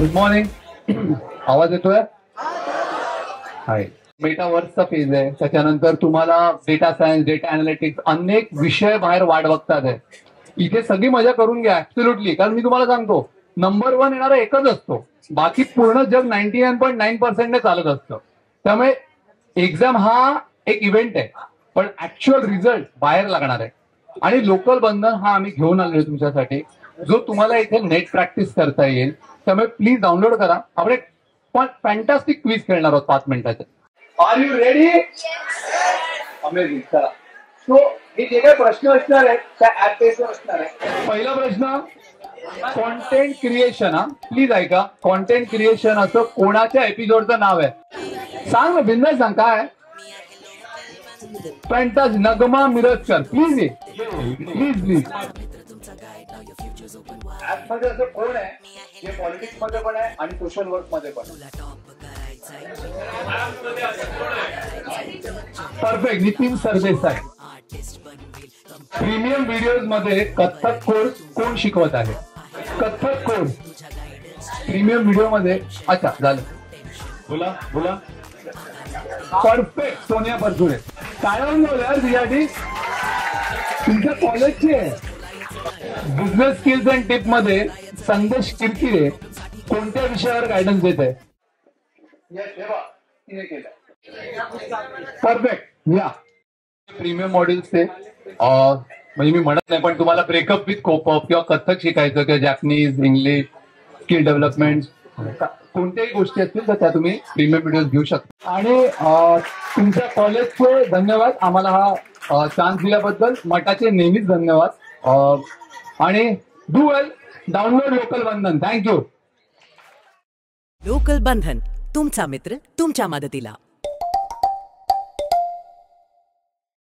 Good morning. आवाज येतोय? हाय. मेटावर्सचा phase आहे, त्याच्यानंतर तुम्हाला डेटा सायन्स, डेटा अनालिटिक्स अनेक विषय बाहेर वाट बघतात आहे. इथे सगळी मजा करून घ्या ऍब्सोल्युटली, कारण मी तुम्हाला सांगतो नंबर 1 येणारा एकच असतो, बाकी पूर्ण जग 99.9% चालत असतं. त्यामुळे एक्झाम हा एक इव्हेंट आहे, पण ऍक्च्युअल रिझल्ट बाहेर लागणार आहे. आणि लोकल बंधन हा आम्ही घेऊन आलेलो तुमच्यासाठी, जो तुम्हाला इथे नेट प्रॅक्टिस करता येईल. त्यामुळे प्लीज डाउनलोड करा. आपण एक फॅन्टास्टिक क्विज खेळणार आहोत 5 मिनिटाचे. Are you ready? अमेझिंग. चला, सो हे जे काही प्रश्न असणार आहेत त्या ऍप बेसवर असणार आहे. पहिला प्रश्न, कॉन्टेंट क्रिएशन. हा प्लीज ऐका. कॉन्टेंट क्रिएशन असं कोणाच्या एपिसोडचं नाव आहे? सांग ना, बिंदास सांग काय. फॅन्टास्टिक. नगमा मिरजकर. प्लीज ये, प्लीज प्लीज. ऍप मध्ये असं कोण आहे जे पॉलिटिक्स मध्ये पण आहे आणि सोशल वर्क मध्ये पण? Perfect. Nitin Sardesai. Premium videos मध्ये कथ्थक कोर्स कोण शिकवत आहे? कथ्थक कोर्स प्रीमियम व्हिडिओ मध्ये. अच्छा, झालं. बोला बोला. परफेक्ट. सोनिया परचुरे. काय म्हणलं यार तुझ्यासाठी? तुमच्या कॉलेजची आहे. बिझनेस स्किल्स अँड टिप मध्ये संदेश किरकिरे कोणत्या विषयावर गायडन्स देत आहे? परफेक्ट. या प्रीमियम मॉड्यूल्सचे म्हणजे मी म्हणत नाही, पण तुम्हाला ब्रेकअप विथ कोपअप किंवा कथ्थक शिकायचं किंवा जॅपनीज, इंग्लिश, स्किल डेव्हलपमेंट, कोणत्याही गोष्टी असतील तर त्या तुम्ही प्रीमियम व्हिडिओज घेऊ शकता. आणि तुमच्या कॉलेजचे धन्यवाद. आम्हाला हा चान्स दिल्याबद्दल मठाचे नेहमीच धन्यवाद. आणि do well. Download local Bandhan. Thank you. Local Bandhan, तुमचा मित्र तुमच्या मदतीला.